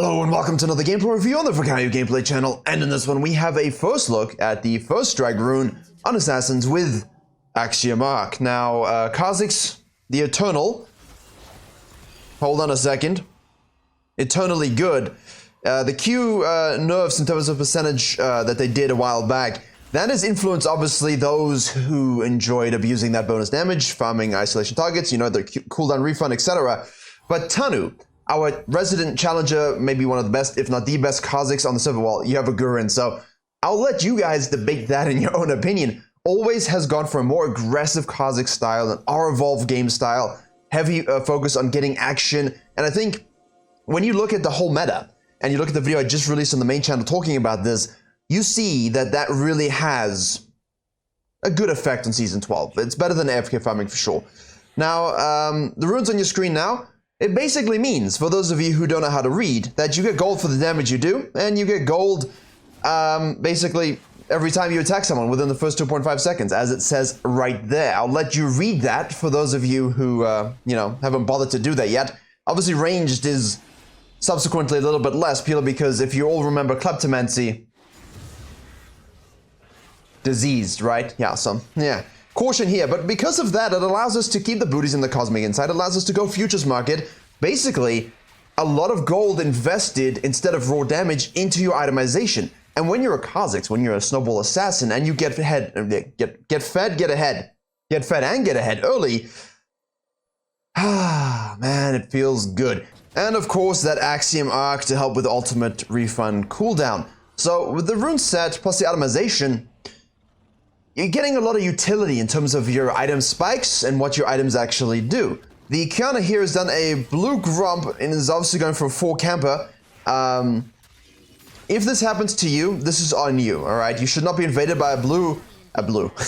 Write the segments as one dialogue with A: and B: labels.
A: Hello and welcome to another gameplay review on the Virkayu gameplay channel, and in this one we have a first look at the first strike rune on Assassins with Axiom. Now, Kha'Zix, the Eternal, hold on a second, eternally good. The Q nerfs in terms of percentage that they did a while back, that has influenced obviously those who enjoyed abusing that bonus damage, farming isolation targets, you know, their cooldown refund, etc. But Tanu, our resident challenger, maybe one of the best, if not the best Kha'Zix on the server, well, you have a Gurren, so I'll let you guys debate that in your own opinion. Always has gone for a more aggressive Kha'Zix style, an R-evolved game style, heavy focus on getting action, and I think when you look at the whole meta, and you look at the video I just released on the main channel talking about this, you see that that really has a good effect on Season 12. It's better than AFK farming for sure. Now, the runes on your screen now, it basically means, for those of you who don't know how to read, that you get gold for the damage you do, and you get gold basically every time you attack someone within the first 2.5 seconds, as it says right there. I'll let you read that for those of you who, you know, haven't bothered to do that yet. Obviously, ranged is subsequently a little bit less, purely because if you all remember kleptomancy, diseased, right? Yeah, so, yeah. Caution here, but because of that, it allows us to keep the booties in the Cosmic Insight, allows us to go futures market, basically a lot of gold invested instead of raw damage into your itemization. And when you're a Kha'Zix, when you're a snowball assassin, and you get fed, get fed and get ahead early, man, it feels good. And of course, that Axiom arc to help with ultimate refund cooldown. So with the rune set plus the itemization, you're getting a lot of utility in terms of your item spikes and what your items actually do. The Kiana here has done a blue grump and is obviously going for a 4 camper. If this happens to you, this is on you, alright? You should not be invaded by a blue.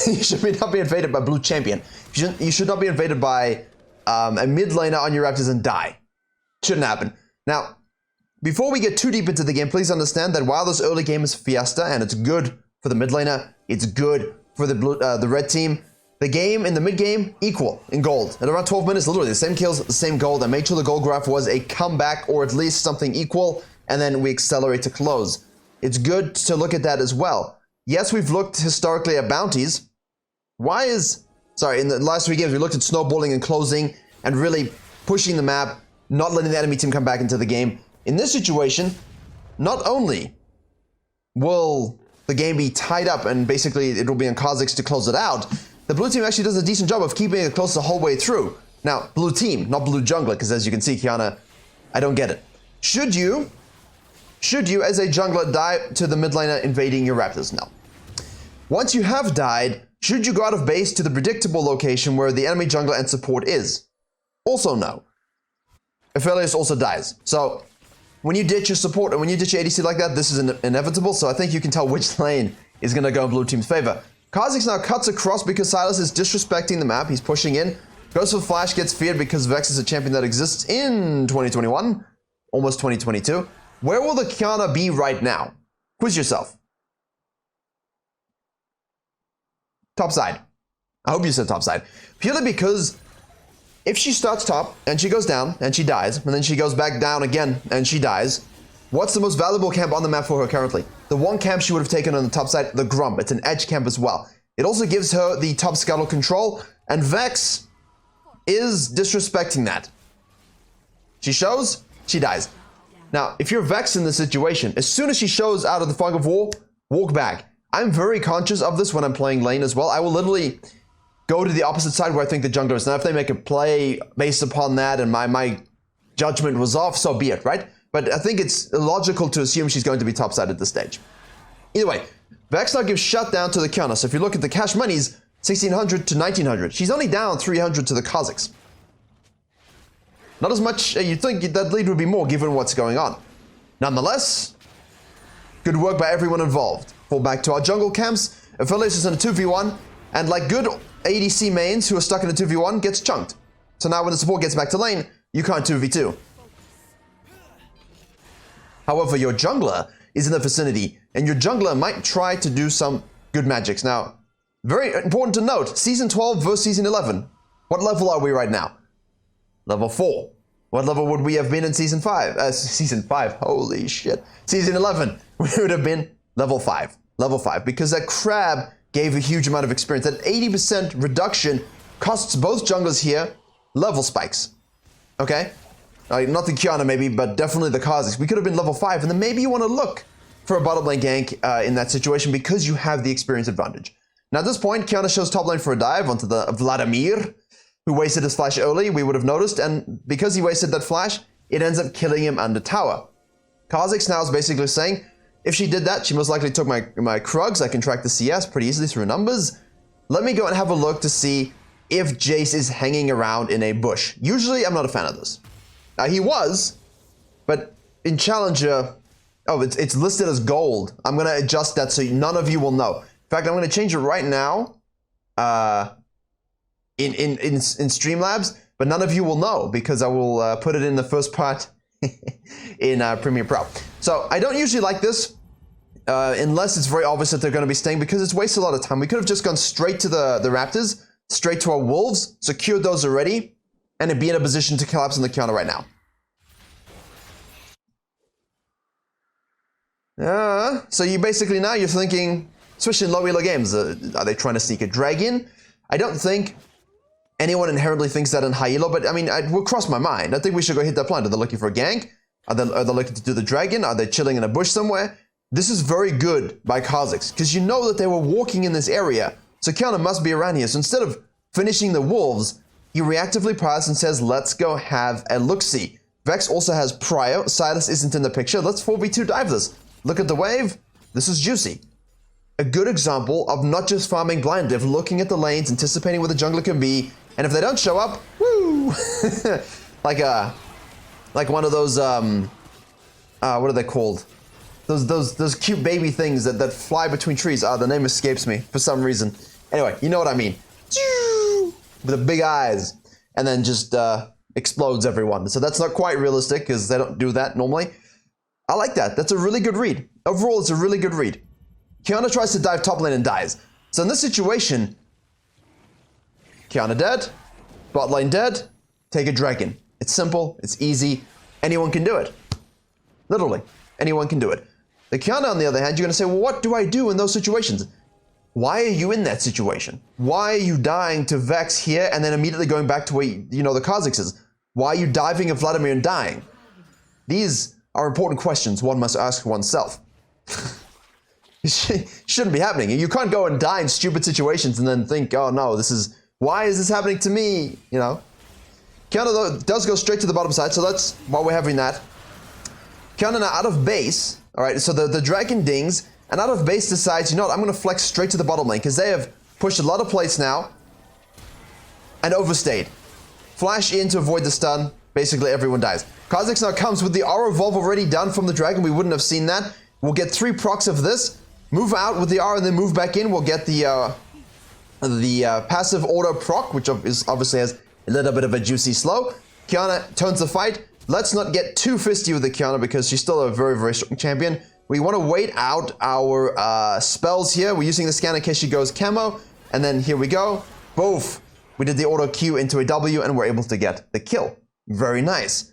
A: You should not be invaded by a blue champion. You should not be invaded by a mid laner on your Raptors and die. Shouldn't happen. Now, before we get too deep into the game, please understand that while this early game is Fiesta and it's good for the mid laner, it's good for the red team, the game in the mid game equal in gold. At around 12 minutes, literally the same kills, the same gold. I made sure the gold graph was a comeback or at least something equal, and then we accelerate to close. It's good to look at that as well. Yes, we've looked historically at bounties. In the last 3 games, we looked at snowballing and closing and really pushing the map, not letting the enemy team come back into the game. In this situation, not only will the game be tied up and basically it will be on Kha'Zix to close it out, the blue team actually does a decent job of keeping it close the whole way through. Now, blue team, not blue jungler, because as you can see, Kiana, I don't get it. Should you, as a jungler, die to the mid laner invading your Raptors? No. Once you have died, should you go out of base to the predictable location where the enemy jungler and support is? Also no. Aphelios also dies. So, when you ditch your support and when you ditch your ADC like that, this is inevitable, so I think you can tell which lane is going to go in blue team's favor. Kha'Zix now cuts across because Silas is disrespecting the map. He's pushing in, goes for flash, gets feared because Vex is a champion that exists in 2021, almost 2022. Where will the Kiana be right now? Quiz yourself. Top side. I hope you said top side. Purely because if she starts top, and she goes down, and she dies, and then she goes back down again, and she dies, what's the most valuable camp on the map for her currently? The one camp she would have taken on the top side, the Grump. It's an edge camp as well. It also gives her the top scuttle control, and Vex is disrespecting that. She shows, she dies. Now, if you're Vex in this situation, as soon as she shows out of the fog of war, walk back. I'm very conscious of this when I'm playing lane as well. I will literally go to the opposite side where I think the jungler is. Now, if they make a play based upon that and my judgment was off, so be it, right? But I think it's illogical to assume she's going to be topside at this stage. Either way, Vex now gives shutdown to the Kiana. So if you look at the cash monies, 1600 to 1900. She's only down 300 to the Kha'Zix. Not as much, you'd think that lead would be more given what's going on. Nonetheless, good work by everyone involved. Fall back to our jungle camps. Aphelios is in a 2v1, and like good ADC mains who are stuck in a 2v1 gets chunked. So now when the support gets back to lane, you can't 2v2. However, your jungler is in the vicinity, and your jungler might try to do some good magics. Now, very important to note, Season 12 versus Season 11. What level are we right now? Level 4. What level would we have been in Season 5? Season 5, holy shit. Season 11, we would have been level 5. Level 5, because that crab gave a huge amount of experience. That 80% reduction costs both junglers here level spikes. Okay? Not the Qiyana maybe, but definitely the Kha'Zix. We could have been level 5, and then maybe you want to look for a bottom lane gank in that situation because you have the experience advantage. Now at this point, Qiyana shows top lane for a dive onto the Vladimir, who wasted his flash early, we would have noticed, and because he wasted that flash, it ends up killing him under tower. Kha'Zix now is basically saying, if she did that, she most likely took my Krugs. I can track the CS pretty easily through numbers. Let me go and have a look to see if Jace is hanging around in a bush. Usually, I'm not a fan of this. He was, but in Challenger, oh, it's listed as gold. I'm going to adjust that so none of you will know. In fact, I'm going to change it right now in Streamlabs, but none of you will know because I will put it in the first part in Premiere Pro. So I don't usually like this unless it's very obvious that they're going to be staying because it's wasted a lot of time. We could have just gone straight to the Raptors, straight to our Wolves, secured those already, and be in a position to collapse on the counter right now. So you basically now you're thinking, especially in low elo games, are they trying to sneak a dragon? I don't think anyone inherently thinks that in high elo, but I mean, it will cross my mind. I think we should go hit that plant. Are they looking for a gank? Are they looking to do the dragon? Are they chilling in a bush somewhere? This is very good by Kha'Zix, because you know that they were walking in this area, so counter must be around here. So instead of finishing the Wolves, he reactively paused and says, let's go have a look-see. Vex also has Prior. Silas isn't in the picture. Let's 4v2 dive this. Look at the wave. This is juicy. A good example of not just farming blind div, looking at the lanes, anticipating where the jungler can be, and if they don't show up, woo! like one of those, what are they called? Those cute baby things that fly between trees. The name escapes me for some reason. Anyway, you know what I mean. With the big eyes, and then just explodes everyone. So that's not quite realistic because they don't do that normally. I like that. That's a really good read. Overall, it's a really good read. Qiyana tries to dive top lane and dies. So in this situation, Qiyana dead, bot lane dead, take a dragon. It's simple, it's easy, anyone can do it. Literally, anyone can do it. The Qiyana, on the other hand, you're going to say, well, what do I do in those situations? Why are you in that situation? Why are you dying to Vex here and then immediately going back to where, you know, the Kha'Zix is? Why are you diving at Vladimir and dying? These are important questions one must ask oneself. It shouldn't be happening. You can't go and die in stupid situations and then think, oh no, why is this happening to me? You know? Qiyana, though, does go straight to the bottom side, so that's why we're having that. Qiyana now out of base, alright, so the dragon dings, and out of base decides, you know what, I'm going to flex straight to the bottom lane, because they have pushed a lot of plates now, and overstayed. Flash in to avoid the stun, basically everyone dies. Kha'Zix now comes with the aura evolve already done from the dragon, we wouldn't have seen that. We'll get 3 procs of this, move out with the aura and then move back in, we'll get the passive auto proc, which obviously has a little bit of a juicy slow. Qiyana turns the fight. Let's not get too fisty with the Qiyana because she's still a very, very strong champion. We want to wait out our spells here. We're using the scan in case she goes camo. And then here we go. Both. We did the auto Q into a W and we're able to get the kill. Very nice.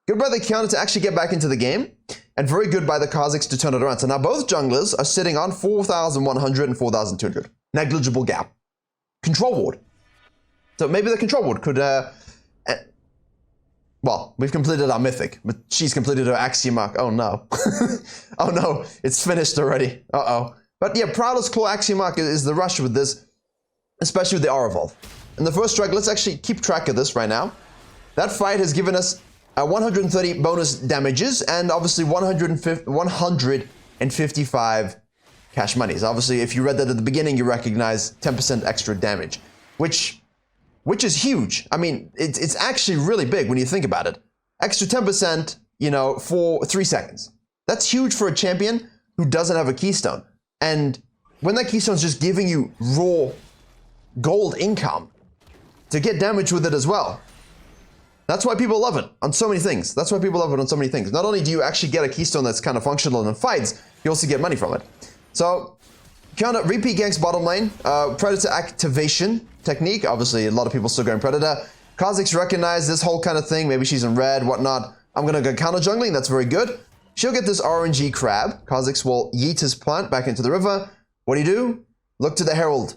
A: Good by the Qiyana to actually get back into the game. And very good by the Kha'Zix to turn it around. So now both junglers are sitting on 4,100 and 4,200. Negligible gap. Control ward. So maybe the control ward could, well, we've completed our mythic, but she's completed her axiom arc. Oh no. Oh no, it's finished already. Uh-oh. But yeah, Prowler's Claw axiom arc is the rush with this, especially with the aura evolve. And the first strike, let's actually keep track of this right now. That fight has given us 130 bonus damages and obviously 155 cash monies. Obviously, if you read that at the beginning, you recognize 10% extra damage, which is huge. I mean, it's actually really big when you think about it. Extra 10%, you know, for 3 seconds. That's huge for a champion who doesn't have a keystone. And when that keystone is just giving you raw gold income to get damage with it as well. That's why people love it on so many things. That's why people love it on so many things. Not only do you actually get a keystone that's kind of functional in fights, you also get money from it. So, kind of repeat ganks bottom lane, Predator activation technique. Obviously, a lot of people still going Predator. Kha'Zix recognized this whole kind of thing. Maybe she's in red, whatnot. I'm going to go counter jungling. That's very good. She'll get this RNG crab. Kha'Zix will yeet his plant back into the river. What do? Look to the Herald.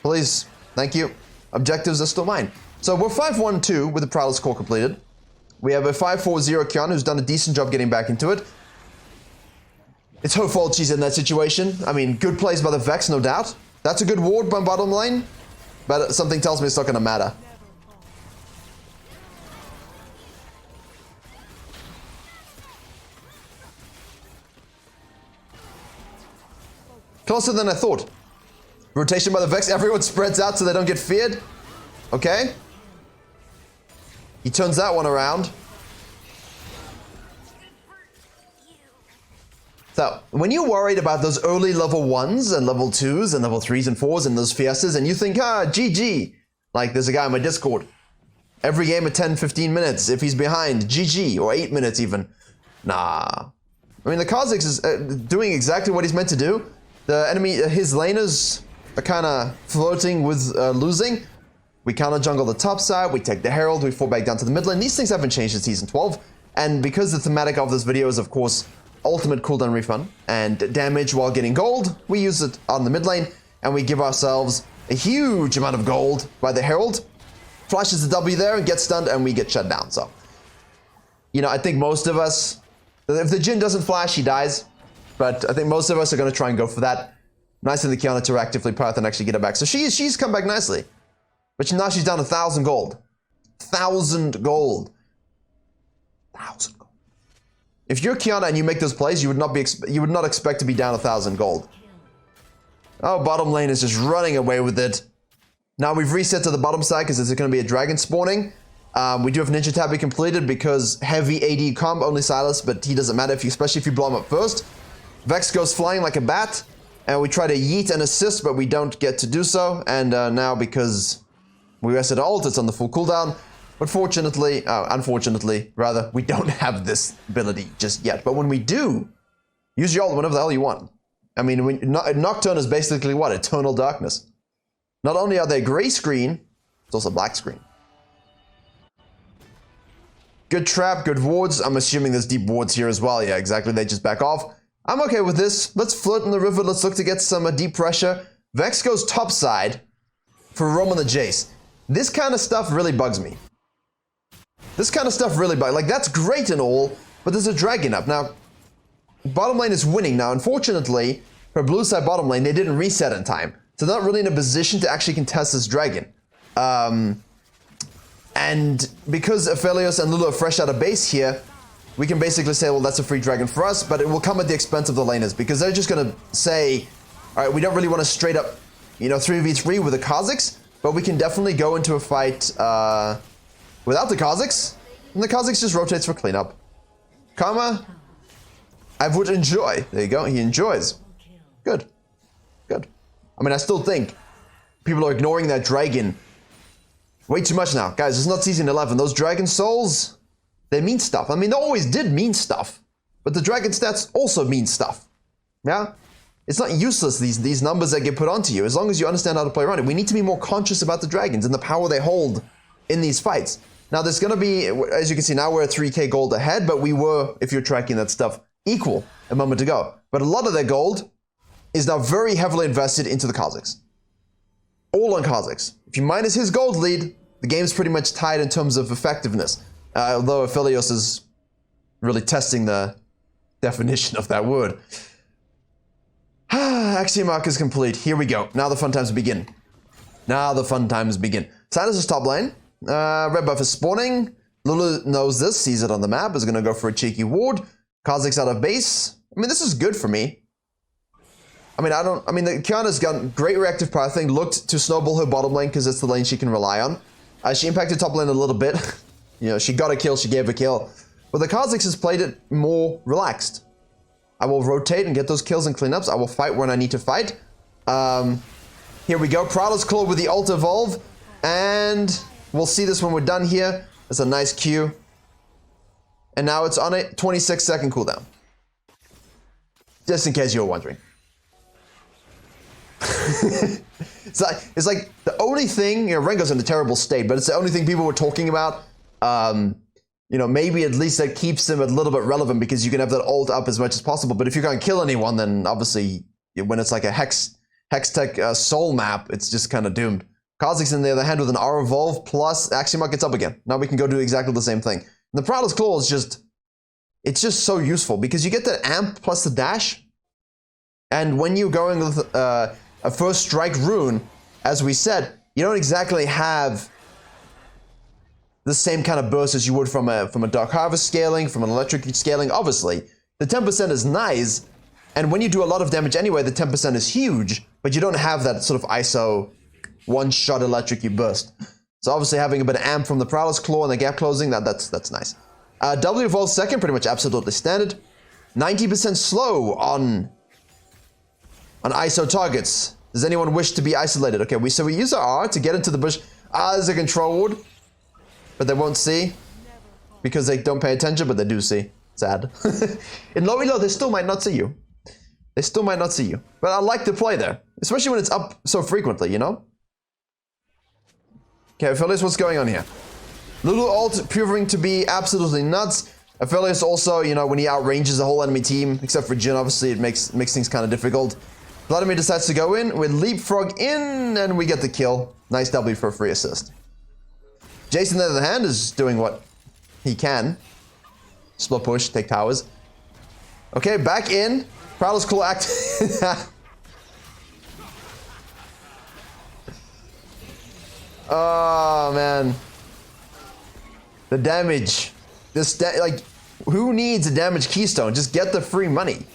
A: Please. Thank you. Objectives are still mine. So we're 5-1-2 with the Prowler's Core completed. We have a 5-4-0 Kiana who's done a decent job getting back into it. It's her fault she's in that situation. I mean, good plays by the Vex, no doubt. That's a good ward by bottom lane. But something tells me it's not going to matter. Closer than I thought. Rotation by the Vex. Everyone spreads out so they don't get feared. Okay. He turns that one around. So, when you're worried about those early level 1s and level 2s and level 3s and 4s and those fiestas and you think, GG. Like, there's a guy on my Discord. Every game at 10, 15 minutes. If he's behind, GG. Or 8 minutes even. Nah. I mean, the Kha'Zix is doing exactly what he's meant to do. The enemy, his laners are kind of floating with losing. We counter jungle the top side, we take the Herald, we fall back down to the mid lane. These things haven't changed in Season 12. And because the thematic of this video is, of course, ultimate cooldown refund and damage while getting gold, we use it on the mid lane and we give ourselves a huge amount of gold by the Herald. Flashes the W there and gets stunned and we get shut down. So, you know, I think most of us, if the Jhin doesn't flash, he dies. But I think most of us are going to try and go for that. Nice of the Kiana to actively path and actually get her back. So she's come back nicely. But now she's down 1,000 gold. 1,000 gold. 1,000 gold. If you're Kiana and you make those plays, you would not expect to be down 1,000 gold. Oh, bottom lane is just running away with it. Now we've reset to the bottom side because there's going to be a dragon spawning. We do have Ninja Tabby completed because heavy AD comp, only Silas, but he doesn't matter, especially if you blow him up first. Vex goes flying like a bat, and we try to yeet and assist, but we don't get to do so. And now because we rested ult, it's on the full cooldown. But fortunately, unfortunately, rather, we don't have this ability just yet. But when we do, use your ult whenever the hell you want. I mean, Nocturne is basically what? Eternal darkness. Not only are they gray screen, it's also black screen. Good trap, good wards. I'm assuming there's deep wards here as well. Yeah, exactly. They just back off. I'm okay with this. Let's float in the river. Let's look to get some deep pressure. Vex goes topside for Roman the Jace. This kind of stuff really bugs me. This kind of stuff really bugs. Like, that's great and all, but there's a dragon up. Now, bottom lane is winning. Now, unfortunately, for blue side bottom lane, they didn't reset in time. So they're not really in a position to actually contest this dragon. And because Aphelios and Lulu are fresh out of base here, we can basically say, well, that's a free dragon for us, but it will come at the expense of the laners because they're just going to say, all right, we don't really want to straight up, 3v3 with the Kha'Zix, but we can definitely go into a fight without the Kha'Zix, and the Kha'Zix just rotates for cleanup. Karma, I would enjoy. There you go, he enjoys. Good. Good. I mean, I still think people are ignoring that dragon way too much now. Guys, it's not Season 11. Those dragon souls, they mean stuff. I mean, they always did mean stuff, but the dragon stats also mean stuff. Yeah? It's not useless, these numbers that get put onto you, as long as you understand how to play around it. We need to be more conscious about the dragons and the power they hold in these fights. Now, there's going to be, as you can see, now we're at 3k gold ahead, but we were, if you're tracking that stuff, equal a moment ago. But a lot of their gold is now very heavily invested into the Kha'Zix. All on Kha'Zix. If you minus his gold lead, the game's pretty much tied in terms of effectiveness. Although Aphelios is really testing the definition of that word. Axiom arc is complete. Here we go. Now the fun times begin. Now the fun times begin. Silas is top lane. Red buff is spawning. Lulu knows this, sees it on the map, is going to go for a cheeky ward. Kha'Zix out of base. I mean, this is good for me. the Kiana's got great reactive pathing, looked to snowball her bottom lane because it's the lane she can rely on. She impacted top lane a little bit. She got a kill, she gave a kill. But the Kha'Zix has played it more relaxed. I will rotate and get those kills and cleanups. I will fight when I need to fight. Here we go. Prowler's Claw with the ult evolve. And we'll see this when we're done here. That's a nice Q. And now it's on a 26-second cooldown. Just in case you were wondering. it's like the only thing, you know, Rengo's in a terrible state, but it's the only thing people were talking about. You know, maybe at least that keeps him a little bit relevant because you can have that ult up as much as possible. But if you can't kill anyone, then obviously when it's like a Hex Tech soul map, it's just kind of doomed. Kha'Zix, on the other hand, with an R evolve plus axiom gets up again. Now we can go do exactly the same thing. And the Prowler's Claw is just, it's just so useful because you get that amp plus the dash. And when you're going with a first strike rune, as we said, you don't exactly have the same kind of burst as you would from a Dark Harvest scaling, from an electric scaling. Obviously, the 10% is nice, and when you do a lot of damage anyway, the 10% is huge, but you don't have that sort of ISO one-shot electric you burst. So obviously having a bit of amp from the Prowler's Claw and the gap closing, that's nice. W evolve second, pretty much absolutely standard. 90% slow on ISO targets. Does anyone wish to be isolated? Okay, so we use our R to get into the bush. There's a control ward, but they won't see because they don't pay attention, but they do see. Sad. In low elo, they still might not see you. They still might not see you. But I like to play there, especially when it's up so frequently, you know? Okay, Aphelios, what's going on here? Lulu ult proving to be absolutely nuts. Aphelios also, you know, when he outranges the whole enemy team, except for Jhin, obviously it makes things kind of difficult. Vladimir decides to go in with leapfrog in, and we get the kill. Nice W for a free assist. Jason, on the other hand, is doing what he can. Split push, take towers. Okay, back in. Prowler's Claw act. Oh, man. The damage. Like, who needs a damage keystone? Just get the free money.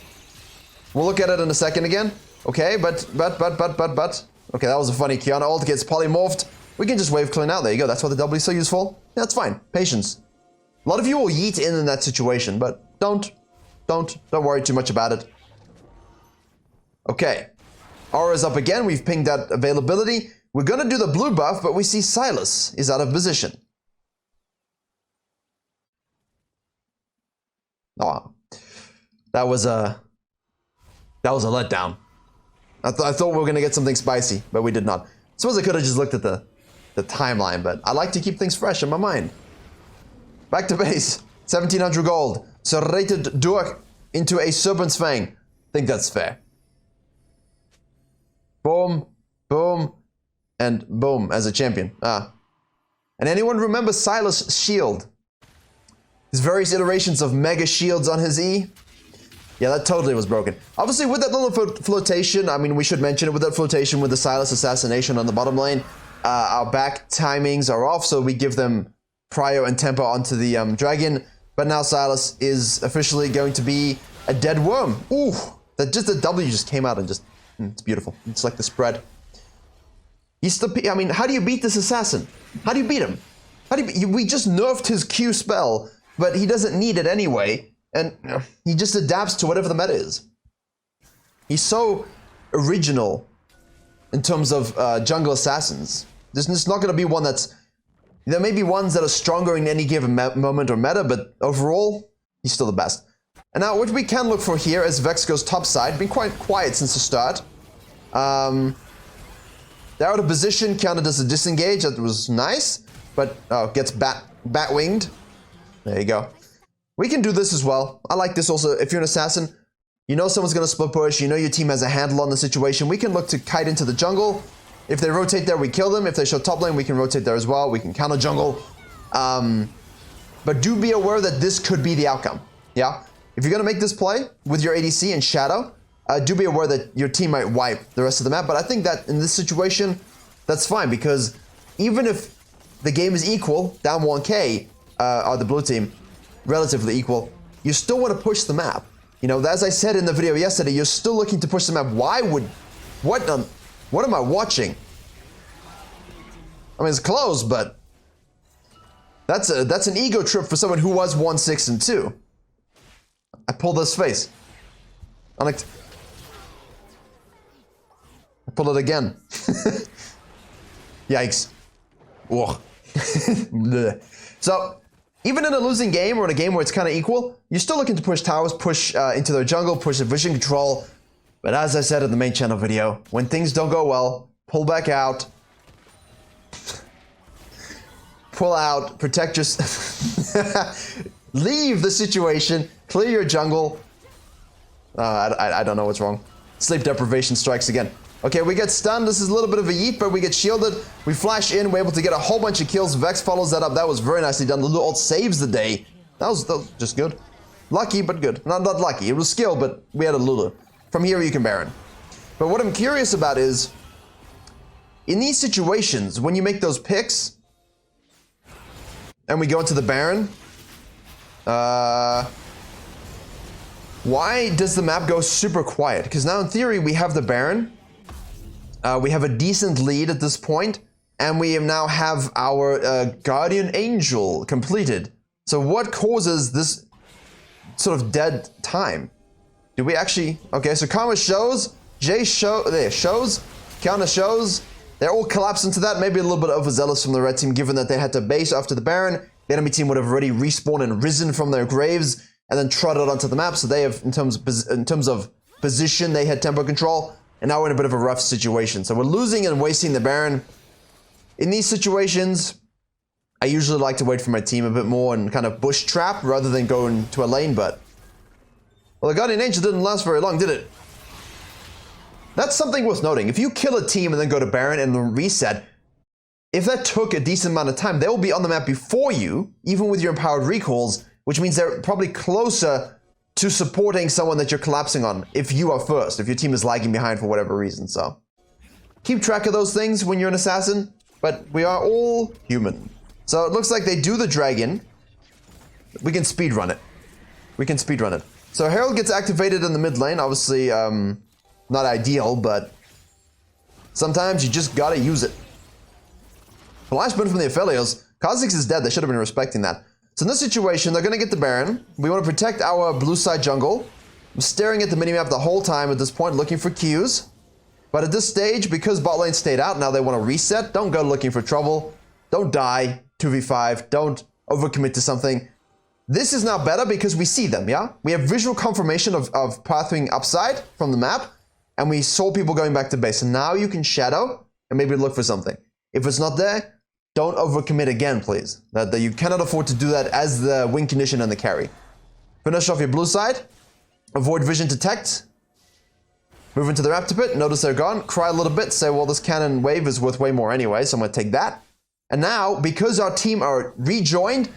A: We'll look at it in a second again. Okay, but. Okay, that was a funny Kiana ult gets polymorphed. We can just wave clean out. There you go. That's why the W is so useful. Yeah, that's fine. Patience. A lot of you will yeet in that situation, but don't worry too much about it. Okay. Aura's up again. We've pinged that availability. We're going to do the blue buff, but we see Silas is out of position. Oh, that was a letdown. I thought we were going to get something spicy, but we did not. Suppose I could have just looked at the timeline, but I like to keep things fresh in my mind. Back to base. 1700 gold. Serrated Durk into a Serpent's Fang. Think that's fair. Boom, boom, and boom as a champion. And anyone remember Silas' shield? His various iterations of mega shields on his E? Yeah, that totally was broken. Obviously, with that little flotation, I mean, we should mention it, with that flotation with the Silas assassination on the bottom lane, our back timings are off, so we give them prio and tempo onto the dragon. But now Silas is officially going to be a dead worm. Ooh, that just the W just came out and just, it's beautiful. It's like the spread. He's still, I mean, how do you beat this assassin? How do you beat him? We just nerfed his Q spell, but he doesn't need it anyway. And he just adapts to whatever the meta is. He's so original in terms of jungle assassins. There's not going to be one that's... There may be ones that are stronger in any given moment or meta, but overall, he's still the best. And now what we can look for here as Vex goes top-side. Been quite quiet since the start. They're out of position. Kiana does a disengage. That was nice. But gets bat-winged. There you go. We can do this as well. I like this also. If you're an assassin, you know someone's going to split push. You know your team has a handle on the situation. We can look to kite into the jungle. If they rotate there, we kill them. If they show top lane, we can rotate there as well. We can counter jungle. But do be aware that this could be the outcome. Yeah? If you're going to make this play with your ADC and Shadow, do be aware that your team might wipe the rest of the map. But I think that in this situation, that's fine. Because even if the game is equal, down 1k, or the blue team, relatively equal, you still want to push the map. You know, as I said in the video yesterday, you're still looking to push the map. What am I watching? I mean, it's close, but that's an ego trip for someone who was 1-6-2. I pulled this face. I pulled it again. Yikes. So, even in a losing game or in a game where it's kind of equal, you're still looking to push towers, push into their jungle, push the vision control. But as I said in the main channel video, when things don't go well, pull back out. Pull out, protect your... Leave the situation, clear your jungle. I don't know what's wrong. Sleep deprivation strikes again. Okay, we get stunned. This is a little bit of a yeet, but we get shielded. We flash in. We're able to get a whole bunch of kills. Vex follows that up. That was very nicely done. Lulu ult saves the day. That was just good. Lucky, but good. Not lucky. It was skill, but we had a Lulu. From here, you can Baron. But what I'm curious about is, in these situations, when you make those picks, and we go into the Baron, why does the map go super quiet? Because now, in theory, we have the Baron. We have a decent lead at this point, and we now have our Guardian Angel completed. So what causes this sort of dead time? Do we actually... Okay, so Karma shows, Jay shows, Kiana shows. They're all collapsed into that. Maybe a little bit overzealous from the red team, given that they had to base after the Baron. The enemy team would have already respawned and risen from their graves and then trotted onto the map. So they have, in terms of position, they had tempo control. And now we're in a bit of a rough situation. So we're losing and wasting the Baron. In these situations, I usually like to wait for my team a bit more and kind of bush trap rather than go into a lane, but... Well, the Guardian Angel didn't last very long, did it? That's something worth noting. If you kill a team and then go to Baron and then reset, if that took a decent amount of time, they will be on the map before you, even with your empowered recalls, which means they're probably closer to supporting someone that you're collapsing on if you are first, if your team is lagging behind for whatever reason. So keep track of those things when you're an assassin, but we are all human. So it looks like they do the dragon. We can speedrun it. We can speedrun it. So Herald gets activated in the mid lane. Obviously, not ideal, but sometimes you just gotta use it. Flash burn from the Aphelios. Kha'Zix is dead. They should have been respecting that. So in this situation, they're going to get the Baron. We want to protect our blue side jungle. I'm staring at the minimap the whole time at this point, looking for Qs. But at this stage, because bot lane stayed out, now they want to reset. Don't go looking for trouble. Don't die 2v5. Don't overcommit to something. This is now better because we see them, yeah? We have visual confirmation of pathing upside from the map. And we saw people going back to base. And now you can shadow and maybe look for something. If it's not there, don't overcommit again, please. That you cannot afford to do that as the win condition and the carry. Finish off your blue side. Avoid vision detect. Move into the raptor pit. Notice they're gone. Cry a little bit. Say, well, this cannon wave is worth way more anyway, so I'm going to take that. And now, because our team are rejoined,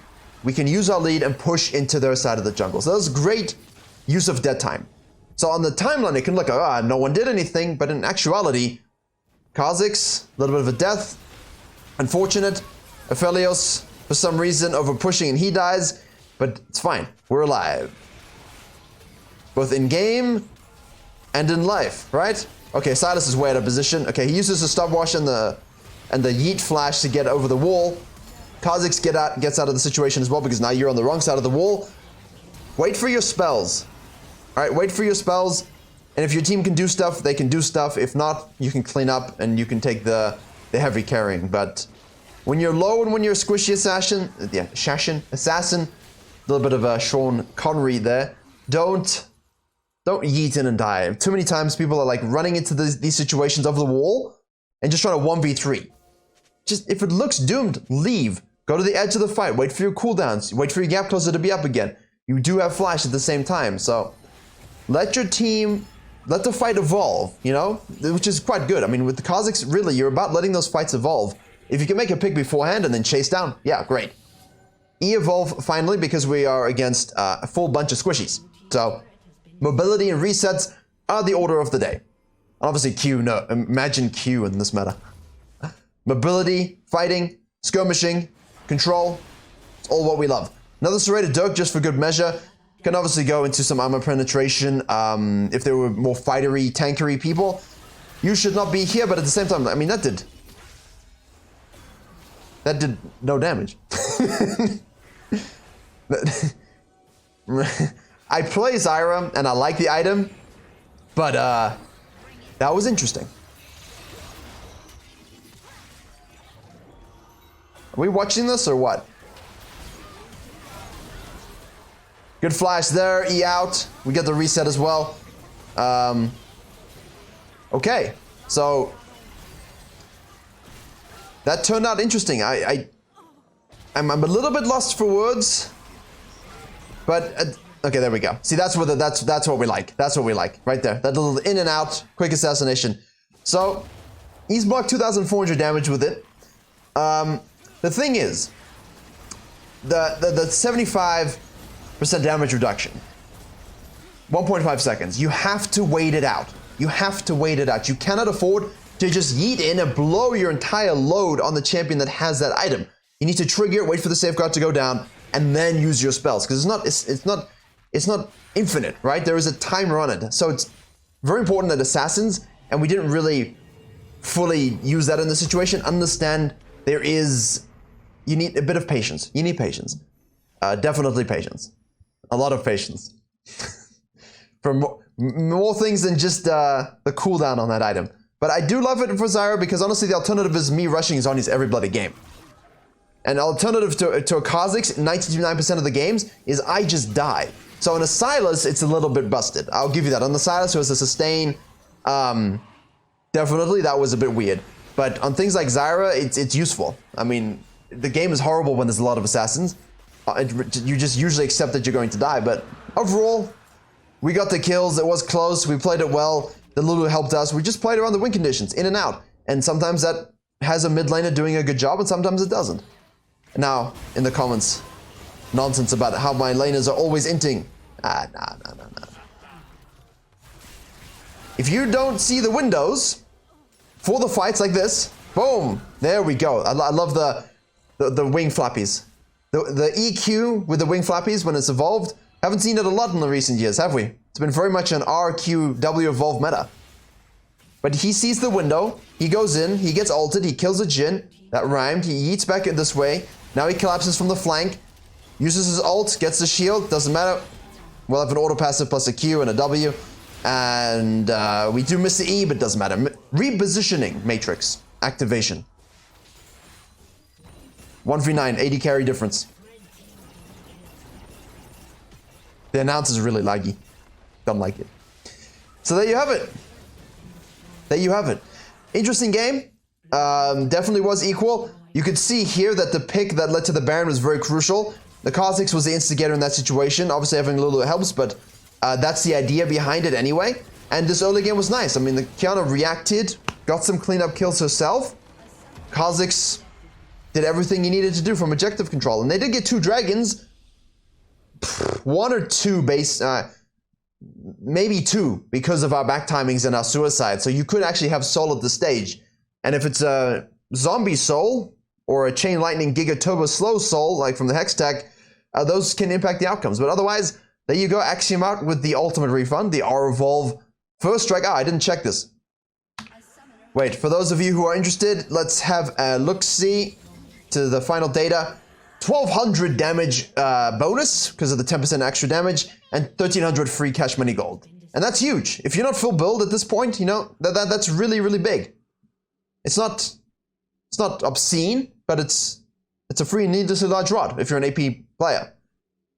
A: we can use our lead and push into their side of the jungle. So that's great use of dead time. So on the timeline, it can look like, no one did anything. But in actuality, Kha'Zix, a little bit of a death. Unfortunate. Aphelios, for some reason, over pushing and he dies. But it's fine. We're alive. Both in game and in life, right? Okay, Silas is way out of position. Okay, he uses the stopwatch and the yeet flash to get over the wall. Kha'Zix gets out of the situation as well because now you're on the wrong side of the wall. Wait for your spells. All right, wait for your spells. And if your team can do stuff, they can do stuff. If not, you can clean up and you can take the heavy carrying. But when you're low and when you're a squishy assassin, a little bit of a Sean Connery there. Don't yeet in and die. Too many times people are like running into these situations over the wall and just trying to 1v3. Just, if it looks doomed, leave. Go to the edge of the fight. Wait for your cooldowns. Wait for your gap closer to be up again. You do have flash at the same time. So let your team... let the fight evolve, you know, which is quite good. I mean, with the Kha'Zix, really, you're about letting those fights evolve. If you can make a pick beforehand and then chase down, yeah, great. E-evolve, finally, because we are against a full bunch of squishies. So, mobility and resets are the order of the day. Obviously, Q, no, imagine Q in this meta. Mobility, fighting, skirmishing, control, it's all what we love. Another serrated Dirk, just for good measure. Can obviously go into some armor penetration if there were more fightery, tankery people. You should not be here, but at the same time, I mean, that did no damage. I play Zyra, and I like the item, but that was interesting. Are we watching this or what? Good flash there, E out. We get the reset as well. Okay, so that turned out interesting. I'm a little bit lost for words, but okay, there we go. See, that's what that's what we like. That's what we like right there. That little in and out, quick assassination. So he's blocked 2,400 damage with it. The thing is, the 75% damage reduction, 1.5 seconds. You have to wait it out. You have to wait it out. You cannot afford to just yeet in and blow your entire load on the champion that has that item. You need to trigger it, wait for the safeguard to go down, and then use your spells, because it's not infinite, right? There is a timer on it. So it's very important that assassins, and we didn't really fully use that in the situation, understand you need a bit of patience. You need patience. Definitely patience. A lot of patience. For more things than just the cooldown on that item. But I do love it for Zyra because honestly the alternative is me rushing zombies every bloody game. An alternative to a Kha'Zix 99% of the games is I just die. So in a Silas, it's a little bit busted. I'll give you that. On the Silas, who has a sustain, definitely that was a bit weird. But on things like Zyra, it's useful. I mean, the game is horrible when there's a lot of assassins. You just usually accept that you're going to die. But overall, we got the kills. It was close. We played it well. The Lulu helped us. We just played around the win conditions, in and out. And sometimes that has a mid laner doing a good job, and sometimes it doesn't. Now, in the comments, nonsense about how my laners are always inting. Nah. If you don't see the windows for the fights like this, boom, there we go. I love the wing flappies. The EQ with the wing flappies when it's evolved. Haven't seen it a lot in the recent years, have we? It's been very much an RQW evolved meta. But he sees the window, he goes in, he gets ulted, he kills a Jhin. That rhymed, he yeets back in this way. Now he collapses from the flank, uses his ult, gets the shield, doesn't matter. We'll have an auto passive plus a Q and a W. And we do miss the E, but doesn't matter. Repositioning matrix activation. 1v9, 80 carry difference. The announce is really laggy. Don't like it. So there you have it. There you have it. Interesting game. Definitely was equal. You could see here that the pick that led to the Baron was very crucial. The Kha'Zix was the instigator in that situation. Obviously having Lulu helps, but that's the idea behind it anyway. And this early game was nice. I mean, the Kiana reacted, got some cleanup kills herself. Kha'Zix did everything he needed to do from objective control. And they did get 2 dragons. 1 or 2 base, maybe 2 because of our back timings and our suicide. So you could actually have soul at the stage. And if it's a zombie soul or a chain lightning giga turbo slow soul, like from the Hex tech, those can impact the outcomes. But otherwise, there you go, Axiom out with the ultimate refund, the R-Evolve first strike. I didn't check this. Wait, for those of you who are interested, let's have a look-see to the final data. 1,200 damage bonus because of the 10% extra damage, and 1,300 free cash money gold. And that's huge. If you're not full build at this point, you know, that's really, really big. It's not obscene, but it's a free and needlessly large rod if you're an AP player.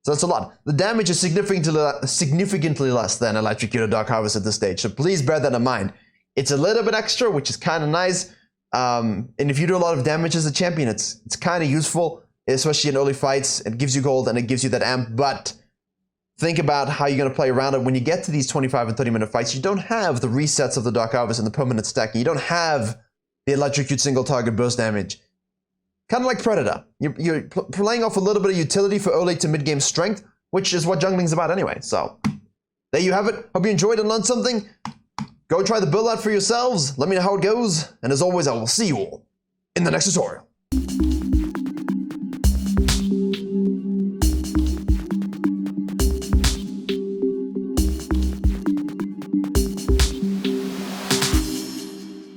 A: So that's a lot. The damage is significantly less than Electrocuted Dark Harvest at this stage, so please bear that in mind. It's a little bit extra, which is kind of nice. And if you do a lot of damage as a champion, it's kind of useful, especially in early fights. It gives you gold and it gives you that amp, but think about how you're going to play around it. When you get to these 25 and 30 minute fights, you don't have the resets of the Dark Harvest and the permanent stacking. You don't have the Electrocute single target burst damage. Kind of like Predator. You're playing off a little bit of utility for early to mid game strength, which is what jungling's about anyway. So there you have it. Hope you enjoyed and learned something. Go try the build out for yourselves. Let me know how it goes. And as always, I will see you all in the next tutorial.